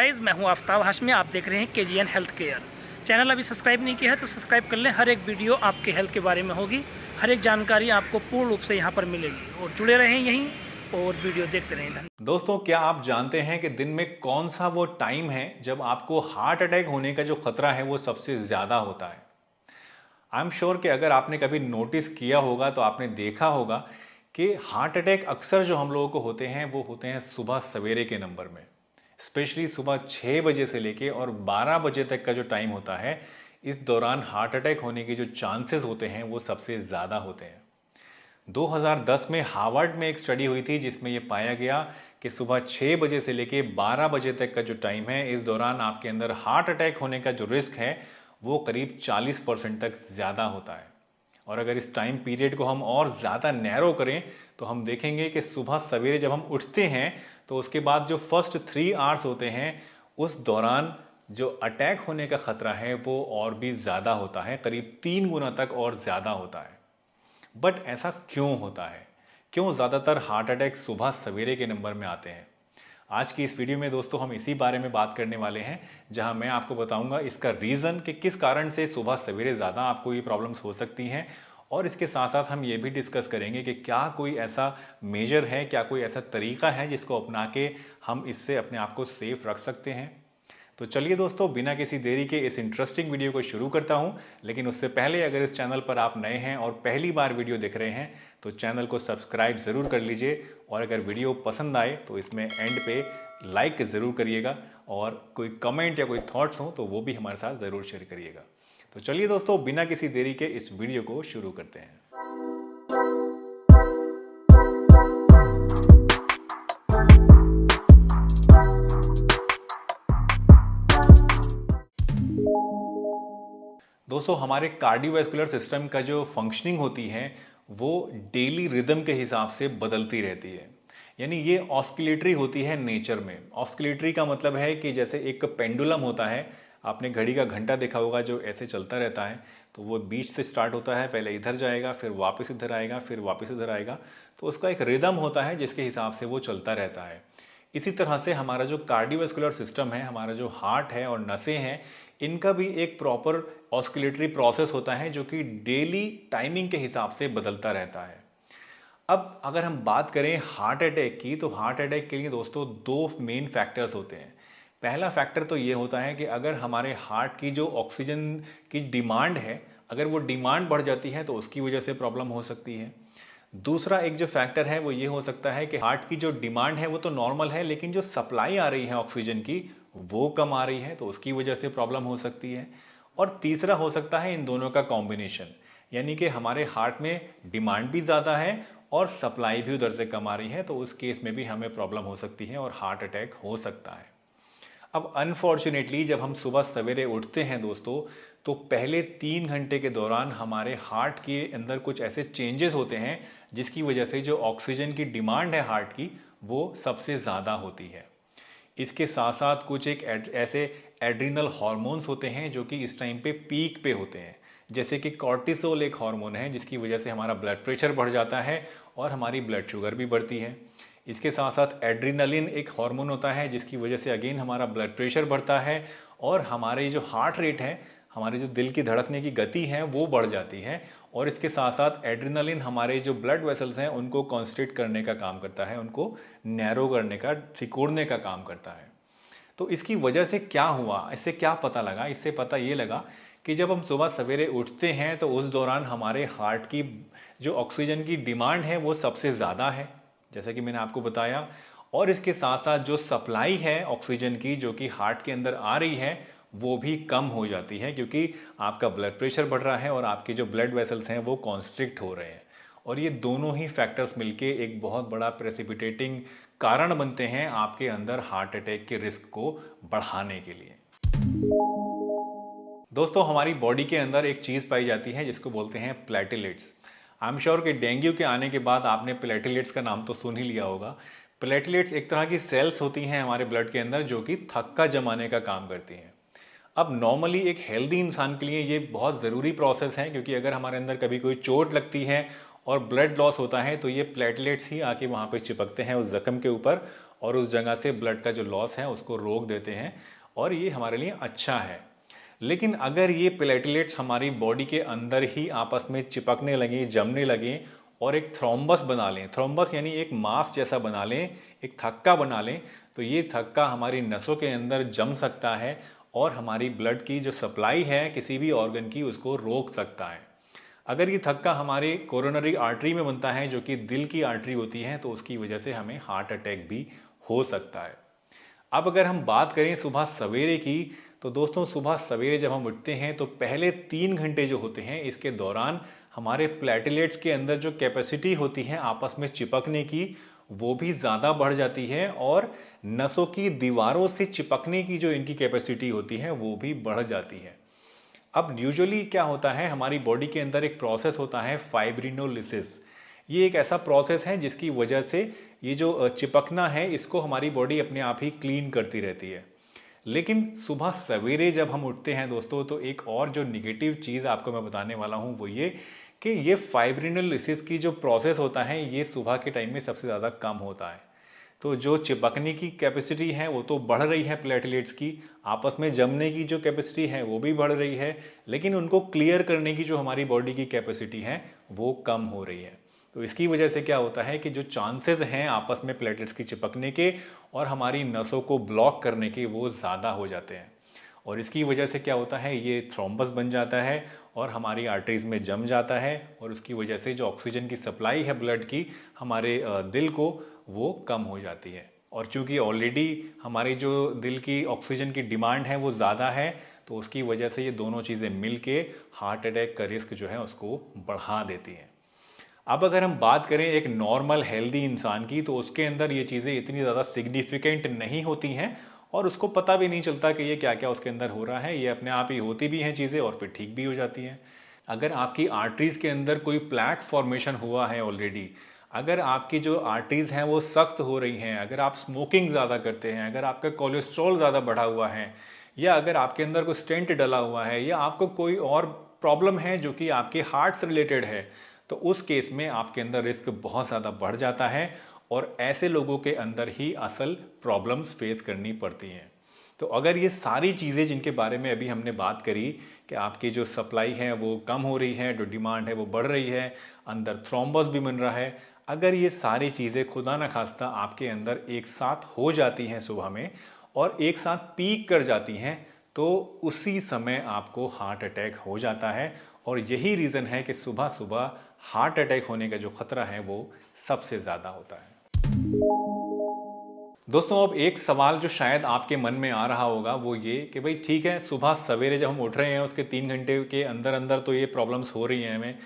Guys, मैं हूं आफ्ताब हाशमी। आप देख रहे हैं केजीएन हेल्थ केयर चैनल। अभी सब्सक्राइब नहीं किया है तो सब्सक्राइब कर लें। हर एक वीडियो आपके हेल्थ के बारे में होगी, हर एक जानकारी आपको पूर्ण रूप से यहां पर मिलेगी। और जुड़े रहें यहीं और वीडियो देखते रहें। धन्यवाद। दोस्तों, क्या आप जानते हैं कि दिन में कौन सा वो टाइम है जब आपको हार्ट अटैक होने का जो खतरा है वो सबसे ज़्यादा होता है? आई एम श्योर कि अगर आपने कभी नोटिस किया होगा तो आपने देखा होगा कि हार्ट अटैक अक्सर जो हम लोगों को होते हैं वो होते हैं सुबह सवेरे के नंबर में। स्पेशली सुबह 6 बजे से लेके और 12 बजे तक का जो टाइम होता है, इस दौरान हार्ट अटैक होने के जो चांसेस होते हैं वो सबसे ज़्यादा होते हैं। 2010 में हार्वर्ड में एक स्टडी हुई थी जिसमें यह पाया गया कि सुबह 6 बजे से लेके 12 बजे तक का जो टाइम है, इस दौरान आपके अंदर हार्ट अटैक होने का जो रिस्क है वो करीब 40% तक ज़्यादा होता है। और अगर इस टाइम पीरियड को हम और ज़्यादा नैरो करें तो हम देखेंगे कि सुबह सवेरे जब हम उठते हैं तो उसके बाद जो फर्स्ट 3 आवर्स होते हैं, उस दौरान जो अटैक होने का ख़तरा है वो और भी ज़्यादा होता है, करीब 3 गुना तक और ज़्यादा होता है। बट ऐसा क्यों होता है? क्यों ज़्यादातर हार्ट अटैक सुबह सवेरे के नंबर में आते हैं? आज की इस वीडियो में दोस्तों हम इसी बारे में बात करने वाले हैं, जहां मैं आपको बताऊंगा इसका रीज़न कि किस कारण से सुबह सवेरे ज़्यादा आपको ये प्रॉब्लम्स हो सकती हैं। और इसके साथ साथ हम ये भी डिस्कस करेंगे कि क्या कोई ऐसा मेजर है, क्या कोई ऐसा तरीका है जिसको अपना के हम इससे अपने आप को सेफ रख सकते हैं। तो चलिए दोस्तों, बिना किसी देरी के इस इंटरेस्टिंग वीडियो को शुरू करता हूं। लेकिन उससे पहले अगर इस चैनल पर आप नए हैं और पहली बार वीडियो देख रहे हैं तो चैनल को सब्सक्राइब ज़रूर कर लीजिए। और अगर वीडियो पसंद आए तो इसमें एंड पे लाइक ज़रूर करिएगा, और कोई कमेंट या कोई थॉट्स हो तो वो भी हमारे साथ ज़रूर शेयर करिएगा। तो चलिए दोस्तों, बिना किसी देरी के इस वीडियो को शुरू करते हैं। दोस्तों, हमारे कार्डियोवैस्कुलर सिस्टम का जो फंक्शनिंग होती है वो डेली रिदम के हिसाब से बदलती रहती है। यानी ये ऑस्किलेटरी होती है नेचर में। ऑस्किलेटरी का मतलब है कि जैसे एक पेंडुलम होता है, आपने घड़ी का घंटा देखा होगा जो ऐसे चलता रहता है, तो वो बीच से स्टार्ट होता है, पहले इधर जाएगा, फिर वापस इधर आएगा, फिर वापस इधर आएगा। तो उसका एक रिदम होता है जिसके हिसाब से वो चलता रहता है। इसी तरह से हमारा जो कार्डियोवैस्कुलर सिस्टम है, हमारा जो हार्ट है और नसें हैं, इनका भी एक प्रॉपर ऑस्किलेटरी प्रोसेस होता है जो कि डेली टाइमिंग के हिसाब से बदलता रहता है। अब अगर हम बात करें हार्ट अटैक की, तो हार्ट अटैक के लिए दोस्तों 2 मेन फैक्टर्स होते हैं। पहला फैक्टर तो ये होता है कि अगर हमारे हार्ट की जो ऑक्सीजन की डिमांड है, अगर वो डिमांड बढ़ जाती है तो उसकी वजह से प्रॉब्लम हो सकती है। दूसरा एक जो फैक्टर है वो ये हो सकता है कि हार्ट की जो डिमांड है वो तो नॉर्मल है, लेकिन जो सप्लाई आ रही है ऑक्सीजन की वो कम आ रही है, तो उसकी वजह से प्रॉब्लम हो सकती है। और तीसरा हो सकता है इन दोनों का कॉम्बिनेशन, यानी कि हमारे हार्ट में डिमांड भी ज़्यादा है और सप्लाई भी उधर से कम आ रही है, तो उस केस में भी हमें प्रॉब्लम हो सकती है और हार्ट अटैक हो सकता है। अब अनफॉर्चुनेटली जब हम सुबह सवेरे उठते हैं दोस्तों, तो पहले 3 घंटे के दौरान हमारे हार्ट के अंदर कुछ ऐसे चेंजेस होते हैं जिसकी वजह से जो ऑक्सीजन की डिमांड है हार्ट की वो सबसे ज़्यादा होती है। इसके साथ साथ कुछ एक ऐसे एड्रिनल हार्मोन्स होते हैं जो कि इस टाइम पे पीक पे होते हैं, जैसे कि कॉर्टिसोल एक हार्मोन है जिसकी वजह से हमारा ब्लड प्रेशर बढ़ जाता है और हमारी ब्लड शुगर भी बढ़ती है। इसके साथ साथ एड्रिनलिन एक हार्मोन होता है जिसकी वजह से अगेन हमारा ब्लड प्रेशर बढ़ता है और हमारे जो हार्ट रेट है, हमारे जो दिल की धड़कने की गति है वो बढ़ जाती है। और इसके साथ साथ एड्रिनलिन हमारे जो ब्लड वेसल्स हैं उनको कॉन्स्ट्रिक्ट करने का काम करता है, उनको नैरो करने का, सिकोड़ने का काम करता है। तो इसकी वजह से क्या हुआ, इससे क्या पता लगा? इससे पता ये लगा कि जब हम सुबह सवेरे उठते हैं तो उस दौरान हमारे हार्ट की जो ऑक्सीजन की डिमांड है वो सबसे ज़्यादा है, जैसा कि मैंने आपको बताया। और इसके साथ साथ जो सप्लाई है ऑक्सीजन की जो कि हार्ट के अंदर आ रही है वो भी कम हो जाती है, क्योंकि आपका ब्लड प्रेशर बढ़ रहा है और आपके जो ब्लड वेसल्स हैं वो कॉन्स्ट्रिक्ट हो रहे हैं। और ये दोनों ही फैक्टर्स मिलके एक बहुत बड़ा प्रेसिपिटेटिंग कारण बनते हैं आपके अंदर हार्ट अटैक के रिस्क को बढ़ाने के लिए। दोस्तों, हमारी बॉडी के अंदर एक चीज़ पाई जाती है जिसको बोलते हैं प्लेटलेट्स। आई एम श्योर कि डेंगू के आने के बाद आपने प्लेटलेट्स का नाम तो सुन ही लिया होगा। प्लेटलेट्स एक तरह की सेल्स होती हैं हमारे ब्लड के अंदर जो कि थक्का जमाने का काम करती हैं। अब नॉर्मली एक हेल्दी इंसान के लिए ये बहुत ज़रूरी प्रोसेस है, क्योंकि अगर हमारे अंदर कभी कोई चोट लगती है और ब्लड लॉस होता है तो ये प्लेटलेट्स ही आके वहाँ पे चिपकते हैं उस जख्म के ऊपर और उस जगह से ब्लड का जो लॉस है उसको रोक देते हैं और ये हमारे लिए अच्छा है। लेकिन अगर ये प्लेटलेट्स हमारी बॉडी के अंदर ही आपस में चिपकने लगें, जमने लगें और एक थ्रोम्बस बना लें, थ्रोम्बस यानी एक मास जैसा बना लें, एक थक्का बना लें, तो ये थक्का हमारी नसों के अंदर जम सकता है और हमारी ब्लड की जो सप्लाई है किसी भी ऑर्गन की उसको रोक सकता है। अगर ये थक्का हमारे कोरोनरी आर्टरी में बनता है जो कि दिल की आर्टरी होती है, तो उसकी वजह से हमें हार्ट अटैक भी हो सकता है। अब अगर हम बात करें सुबह सवेरे की, तो दोस्तों सुबह सवेरे जब हम उठते हैं तो पहले 3 घंटे जो होते हैं इसके दौरान हमारे प्लेटलेट्स के अंदर जो कैपेसिटी होती है आपस में चिपकने की वो भी ज़्यादा बढ़ जाती है और नसों की दीवारों से चिपकने की जो इनकी कैपेसिटी होती है वो भी बढ़ जाती है। अब यूजुअली क्या होता है, हमारी बॉडी के अंदर एक प्रोसेस होता है फाइब्रिनोलिसिस। ये एक ऐसा प्रोसेस है जिसकी वजह से ये जो चिपकना है इसको हमारी बॉडी अपने आप ही क्लीन करती रहती है। लेकिन सुबह सवेरे जब हम उठते हैं दोस्तों, तो एक और जो निगेटिव चीज़ आपको मैं बताने वाला हूँ वो ये कि ये फाइब्रिनोलिसिस की जो प्रोसेस होता है ये सुबह के टाइम में सबसे ज़्यादा कम होता है। तो जो चिपकने की कैपेसिटी है वो तो बढ़ रही है, प्लेटलेट्स की आपस में जमने की जो कैपेसिटी है वो भी बढ़ रही है, लेकिन उनको क्लियर करने की जो हमारी बॉडी की कैपेसिटी है वो कम हो रही है। तो इसकी वजह से क्या होता है कि जो चांसेस हैं आपस में प्लेटलेट्स की चिपकने के और हमारी नसों को ब्लॉक करने के वो ज़्यादा हो जाते हैं। और इसकी वजह से क्या होता है, ये थ्रोम्बस बन जाता है और हमारी आर्टरीज में जम जाता है और उसकी वजह से जो ऑक्सीजन की सप्लाई है ब्लड की हमारे दिल को वो कम हो जाती है। और चूंकि ऑलरेडी हमारी जो दिल की ऑक्सीजन की डिमांड है वो ज़्यादा है, तो उसकी वजह से ये दोनों चीज़ें मिल के हार्ट अटैक का रिस्क जो है उसको बढ़ा देती हैं। अब अगर हम बात करें एक नॉर्मल हेल्दी इंसान की, तो उसके अंदर ये चीज़ें इतनी ज़्यादा सिग्निफिकेंट नहीं होती हैं और उसको पता भी नहीं चलता कि ये क्या क्या उसके अंदर हो रहा है। ये अपने आप ही होती भी हैं चीज़ें और फिर ठीक भी हो जाती हैं। अगर आपकी आर्टरीज़ के अंदर कोई प्लैक फॉर्मेशन हुआ है ऑलरेडी, अगर आपकी जो आर्टरीज़ हैं वो सख्त हो रही हैं, अगर आप स्मोकिंग ज़्यादा करते हैं, अगर आपका कोलेस्ट्रॉल ज़्यादा बढ़ा हुआ है, या अगर आपके अंदर कोई स्टेंट डला हुआ है, या आपको कोई और प्रॉब्लम है जो कि आपके हार्ट से रिलेटेड है, तो उस केस में आपके अंदर रिस्क बहुत ज़्यादा बढ़ जाता है और ऐसे लोगों के अंदर ही असल प्रॉब्लम्स फेस करनी पड़ती हैं। तो अगर ये सारी चीज़ें जिनके बारे में अभी हमने बात करी कि आपकी जो सप्लाई है वो कम हो रही है, जो डिमांड है वो बढ़ रही है, अंदर थ्रोम्बस भी बन रहा है, अगर ये सारी चीज़ें खुदा न खास्ता आपके अंदर एक साथ हो जाती हैं सुबह में और एक साथ पीक कर जाती हैं, तो उसी समय आपको हार्ट अटैक हो जाता है। और यही रीज़न है कि सुबह सुबह हार्ट अटैक होने का जो खतरा है वो सबसे ज़्यादा होता है। दोस्तों अब एक सवाल जो शायद आपके मन में आ रहा होगा वो ये कि भाई ठीक है, सुबह सवेरे जब हम उठ रहे हैं उसके 3 घंटे के अंदर अंदर तो ये प्रॉब्लम्स हो रही हैं हमें,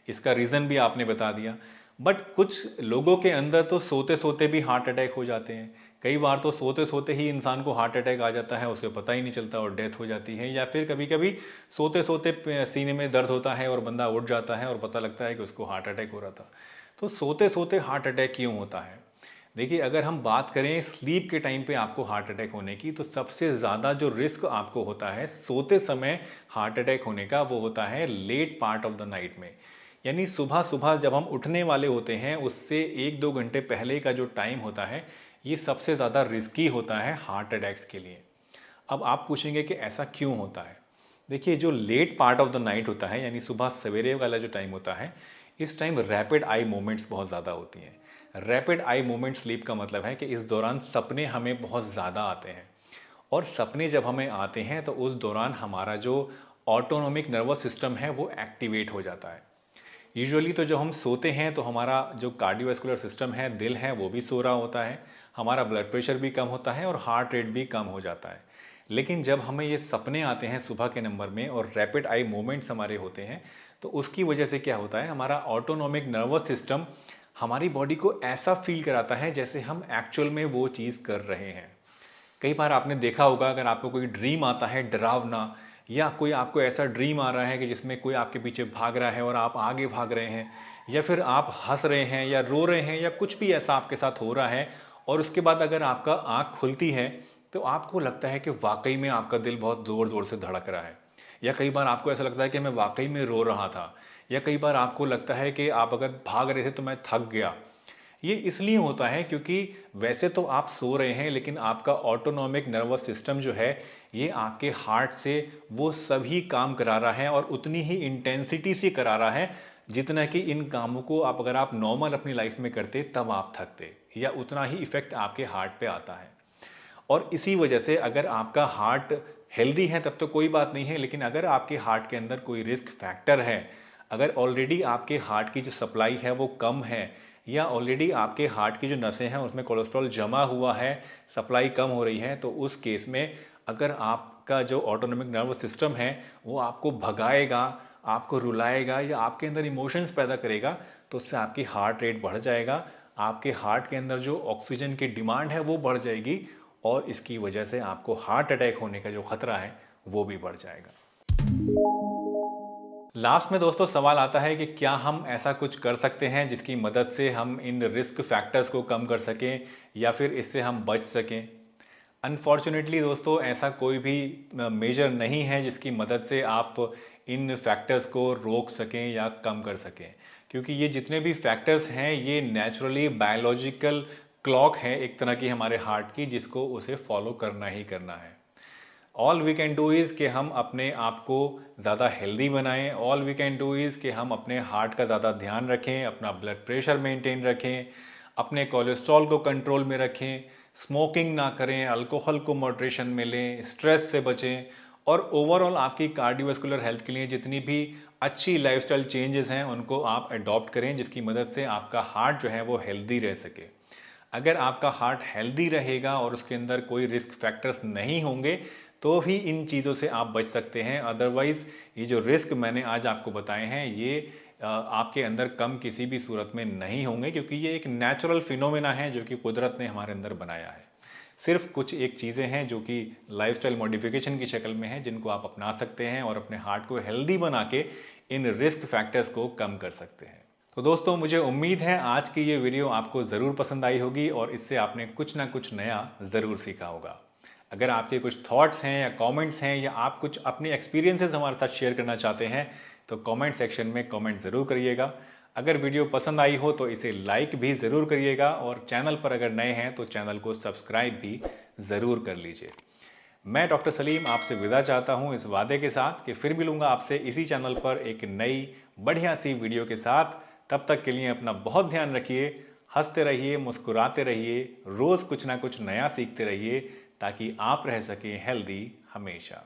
इसका रीज़न भी आपने बता दिया, बट कुछ लोगों के अंदर तो सोते सोते भी हार्ट अटैक हो जाते हैं। कई बार तो सोते सोते ही इंसान को हार्ट अटैक आ जाता है, उसे पता ही नहीं चलता और डेथ हो जाती है। या फिर कभी कभी सोते सोते सीने में दर्द होता है और बंदा उठ जाता है और पता लगता है कि उसको हार्ट अटैक हो रहा था। तो सोते सोते हार्ट अटैक क्यों होता है? देखिए, अगर हम बात करें स्लीप के टाइम पे आपको हार्ट अटैक होने की, तो सबसे ज़्यादा जो रिस्क आपको होता है सोते समय हार्ट अटैक होने का वो होता है late part of the night में। यानी सुबह सुबह जब हम उठने वाले होते हैं उससे 1-2 घंटे पहले का जो टाइम होता है ये सबसे ज़्यादा रिस्की होता है हार्ट अटैक्स के लिए। अब आप पूछेंगे कि ऐसा क्यों होता है? देखिए, जो late part of the night होता है यानी सुबह सवेरे वाला जो टाइम होता है, इस टाइम रैपिड आई मूवमेंट्स बहुत ज़्यादा होती हैं। रैपिड आई मूवमेंट स्लीप का मतलब है कि इस दौरान सपने हमें बहुत ज़्यादा आते हैं और सपने जब हमें आते हैं तो उस दौरान हमारा जो ऑटोनॉमिक नर्वस सिस्टम है वो एक्टिवेट हो जाता है। यूजुअली तो जब हम सोते हैं तो हमारा जो कार्डियोवैस्कुलर सिस्टम है, दिल है, वो भी सो रहा होता है, हमारा ब्लड प्रेशर भी कम होता है और हार्ट रेट भी कम हो जाता है। लेकिन जब हमें ये सपने आते हैं सुबह के नंबर में और रैपिड आई मूवमेंट्स हमारे होते हैं, तो उसकी वजह से क्या होता है, हमारा ऑटोनॉमिक नर्वस सिस्टम हमारी बॉडी को ऐसा फील कराता है जैसे हम एक्चुअल में वो चीज़ कर रहे हैं। कई बार आपने देखा होगा, अगर आपको कोई ड्रीम आता है डरावना, या कोई आपको ऐसा ड्रीम आ रहा है कि जिसमें कोई आपके पीछे भाग रहा है और आप आगे भाग रहे हैं, या फिर आप हंस रहे हैं या रो रहे हैं या कुछ भी ऐसा आपके साथ हो रहा है, और उसके बाद अगर आपका आँख खुलती है तो आपको लगता है कि वाकई में आपका दिल बहुत ज़ोर ज़ोर से धड़क रहा है, या कई बार आपको ऐसा लगता है कि मैं वाकई में रो रहा था, या कई बार आपको लगता है कि आप अगर भाग रहे थे तो मैं थक गया, ये इसलिए होता है क्योंकि वैसे तो आप सो रहे हैं, लेकिन आपका ऑटोनॉमिक नर्वस सिस्टम जो है ये आपके हार्ट से वो सभी काम करा रहा है और उतनी ही इंटेंसिटी से करा रहा है जितना कि इन कामों को आप अगर आप नॉर्मल अपनी लाइफ में करते तब आप थकते, या उतना ही इफेक्ट आपके हार्ट पे आता है। और इसी वजह से अगर आपका हार्ट हेल्दी है तब तो कोई बात नहीं है, लेकिन अगर आपके हार्ट के अंदर कोई रिस्क फैक्टर है, अगर ऑलरेडी आपके हार्ट की जो सप्लाई है वो कम है, या ऑलरेडी आपके हार्ट की जो नसें हैं उसमें कोलेस्ट्रॉल जमा हुआ है, सप्लाई कम हो रही है, तो उस केस में अगर आपका जो ऑटोनॉमिक नर्वस सिस्टम है वो आपको भगाएगा, आपको रुलाएगा या आपके अंदर इमोशंस पैदा करेगा, तो उससे आपकी हार्ट रेट बढ़ जाएगा, आपके हार्ट के अंदर जो ऑक्सीजन की डिमांड है वो बढ़ जाएगी और इसकी वजह से आपको हार्ट अटैक होने का जो खतरा है वो भी बढ़ जाएगा। लास्ट में दोस्तों सवाल आता है कि क्या हम ऐसा कुछ कर सकते हैं जिसकी मदद से हम इन रिस्क फैक्टर्स को कम कर सकें या फिर इससे हम बच सकें। अनफॉर्चुनेटली दोस्तों ऐसा कोई भी मेजर नहीं है जिसकी मदद से आप इन फैक्टर्स को रोक सकें या कम कर सकें, क्योंकि ये जितने भी फैक्टर्स हैं ये नेचुरली बायोलॉजिकल क्लॉक है एक तरह की हमारे हार्ट की, जिसको उसे फॉलो करना ही करना है। All we can do is कि हम अपने आप को ज़्यादा हेल्दी बनाएं, all we can do is कि हम अपने हार्ट का ज़्यादा ध्यान रखें, अपना ब्लड प्रेशर मेंटेन रखें, अपने कोलेस्ट्रॉल को कंट्रोल में रखें, स्मोकिंग ना करें, अल्कोहल को मॉडरेशन में लें, स्ट्रेस से बचें और ओवरऑल आपकी कार्डियोवैस्कुलर हेल्थ के लिए जितनी भी अच्छी लाइफस्टाइल चेंजेस हैं उनको आप अडॉप्ट करें, जिसकी मदद से आपका हार्ट जो है वो हेल्दी रह सके। अगर आपका हार्ट हेल्दी रहेगा और उसके अंदर कोई रिस्क फैक्टर्स नहीं होंगे तो भी इन चीज़ों से आप बच सकते हैं। अदरवाइज़ ये जो रिस्क मैंने आज आपको बताए हैं ये आपके अंदर कम किसी भी सूरत में नहीं होंगे, क्योंकि ये एक नेचुरल फिनोमेना है जो कि कुदरत ने हमारे अंदर बनाया है। सिर्फ कुछ एक चीज़ें हैं जो कि लाइफस्टाइल मॉडिफिकेशन की शक्ल में हैं जिनको आप अपना सकते हैं और अपने हार्ट को हेल्दी बना के इन रिस्क फैक्टर्स को कम कर सकते हैं। तो दोस्तों मुझे उम्मीद है आज की ये वीडियो आपको ज़रूर पसंद आई होगी और इससे आपने कुछ ना कुछ नया ज़रूर सीखा होगा। अगर आपके कुछ थॉट्स हैं या कमेंट्स हैं या आप कुछ अपने एक्सपीरियंसेस हमारे साथ शेयर करना चाहते हैं तो कमेंट सेक्शन में कमेंट ज़रूर करिएगा। अगर वीडियो पसंद आई हो तो इसे लाइक भी ज़रूर करिएगा और चैनल पर अगर नए हैं तो चैनल को सब्सक्राइब भी ज़रूर कर लीजिए। मैं डॉक्टर सलीम आपसे विदा चाहता हूँ इस वादे के साथ कि फिर मिलूँगा आपसे इसी चैनल पर एक नई बढ़िया सी वीडियो के साथ। तब तक के लिए अपना बहुत ध्यान रखिए, हंसते रहिए, मुस्कुराते रहिए, रोज़ कुछ ना कुछ नया सीखते रहिए ताकि आप रह सकें हेल्दी हमेशा।